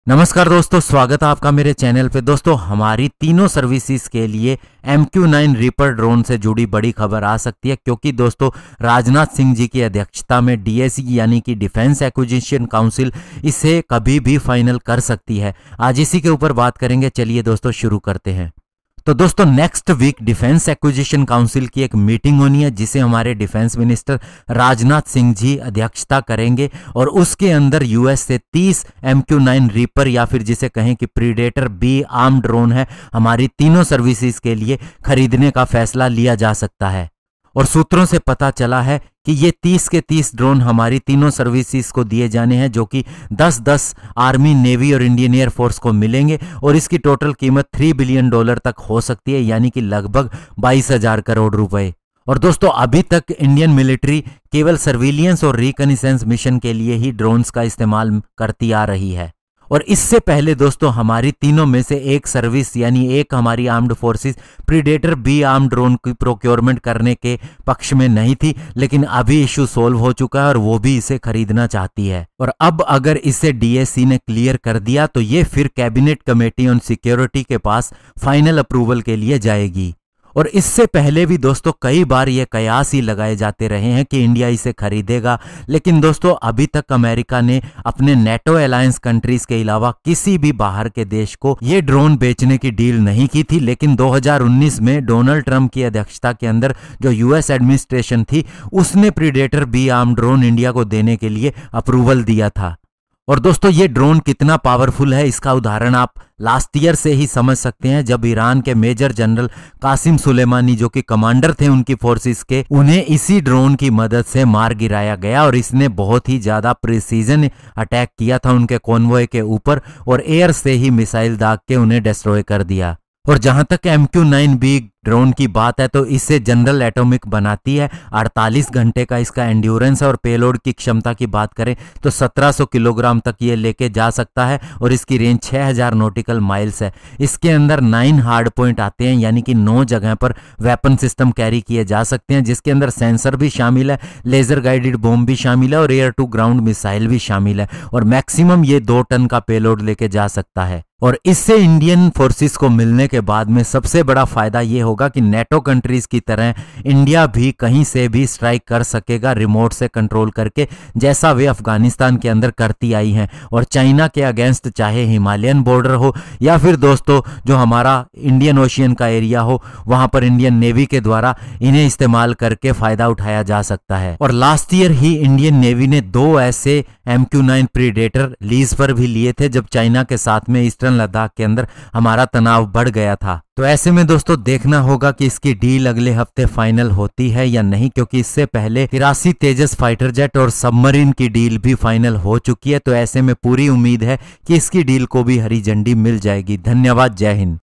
नमस्कार दोस्तों, स्वागत है आपका मेरे चैनल पे। दोस्तों, हमारी तीनों सर्विसेज के लिए MQ-9 रीपर ड्रोन से जुड़ी बड़ी खबर आ सकती है, क्योंकि दोस्तों राजनाथ सिंह जी की अध्यक्षता में DAC यानी कि डिफेंस एक्विजिशन काउंसिल इसे कभी भी फाइनल कर सकती है। आज इसी के ऊपर बात करेंगे। चलिए दोस्तों शुरू करते हैं। तो दोस्तों, next week defence acquisition council की एक मीटिंग होनी है, जिसे हमारे डिफेंस मिनिस्टर राजनाथ सिंह जी अध्यक्षता करेंगे और उसके अंदर US से 30 MQ-9 रीपर या फिर जिसे कहें कि प्रीडेटर B आर्म ड्रोन है, हमारी तीनों सर्विसेज के लिए खरीदने का फैसला लिया जा सकता है। और सूत्रों से पता चला है कि ये 30 के 30 ड्रोन हमारी तीनों सर्विसेज को दिए जाने हैं, जो कि 10-10 आर्मी, नेवी और इंडियन एयरफोर्स को मिलेंगे और इसकी टोटल कीमत $3 बिलियन तक हो सकती है, यानी कि लगभग 22,000 करोड़ रुपए। और दोस्तों, अभी तक इंडियन मिलिट्री केवल सर्विलियंस और रिकनिसेंस मिशन के लिए ही ड्रोन्स का इस्तेमाल करती आ रही है। और इससे पहले दोस्तों, हमारी तीनों में से एक सर्विस यानी एक हमारी armed forces predator B arm drone की प्रोक्योरमेंट करने के पक्ष में नहीं थी, लेकिन अभी इशू सोल्व हो चुका है और वो भी इसे खरीदना चाहती है। और अब अगर इसे DAC ने क्लियर कर दिया तो ये फिर कैबिनेट कमेटी ऑन सिक्योरिटी के पास फाइनल अप्रूवल के लिए जाएगी। और इससे पहले भी दोस्तों कई बार ये कयास ही लगाए जाते रहे हैं कि इंडिया इसे खरीदेगा, लेकिन दोस्तों अभी तक अमेरिका ने अपने नेटो अलायंस कंट्रीज के अलावा किसी भी बाहर के देश को ये ड्रोन बेचने की डील नहीं की थी। लेकिन 2019 में डोनाल्ड ट्रंप की अध्यक्षता के अंदर जो US एडमिनिस्ट्रेशन थी, उसने predator B arm drone India को देने के लिए अप्रूवल दिया था। और दोस्तों, ये ड्रोन कितना पावरफुल है इसका उदाहरण आप लास्ट ईयर से ही समझ सकते हैं, जब ईरान के मेजर जनरल कासिम सुलेमानी, जो कि कमांडर थे उनकी फोर्सेस के, उन्हें इसी ड्रोन की मदद से मार गिराया गया और इसने बहुत ही ज्यादा प्रिसीजन अटैक किया था उनके कॉन्वॉय के ऊपर और एयर से ही मिसाइल दाग के उन्हें डिस्ट्रॉय कर दिया। और जहां तक MQ-9B ड्रोन की बात है तो इसे जनरल एटॉमिक बनाती है। 48 घंटे का इसका एंड्योरेंस है और पेलोड की क्षमता की बात करें तो 1700 किलोग्राम तक ये लेके जा सकता है और इसकी रेंज 6000 नॉटिकल माइल्स है। इसके अंदर 9 हार्ड पॉइंट आते हैं, यानी कि 9 जगह पर वेपन सिस्टम कैरी किए जा सकते हैं, जिसके अंदर सेंसर भी शामिल है, लेजर गाइडेड बॉम्ब भी शामिल है और एयर टू ग्राउंड मिसाइल भी शामिल है। और मैक्सिमम ये 2 टन का पेलोड लेके जा सकता है। और इससे इंडियन फोर्सेस को मिलने के बाद में सबसे बड़ा फायदा ये होगा कि नेटो कंट्रीज की तरह इंडिया भी कहीं से भी स्ट्राइक कर सकेगा रिमोट से कंट्रोल करके, जैसा वे अफगानिस्तान के अंदर करती आई हैं। और चाइना के अगेंस्ट चाहे हिमालयन बॉर्डर हो या फिर दोस्तों जो हमारा इंडियन ओशियन का एरिया हो, वहां पर इंडियन नेवी के द्वारा इन्हें इस्तेमाल करके फायदा उठाया जा सकता है। और लास्ट ईयर ही इंडियन नेवी ने 2 ऐसे MQ-9 प्रीडेटर लीज पर भी लिए थे, जब चाइना के साथ में ईस्टर्न लद्दाख के अंदर हमारा तनाव बढ़ गया था। तो ऐसे में दोस्तों देखना होगा कि इसकी डील अगले हफ्ते फाइनल होती है या नहीं, क्योंकि इससे पहले 83 तेजस फाइटर जेट और सबमरीन की डील भी फाइनल हो चुकी है। तो ऐसे में पूरी उम्मीद है कि इसकी डील को भी हरी झंडी मिल जाएगी। धन्यवाद। जय हिंद।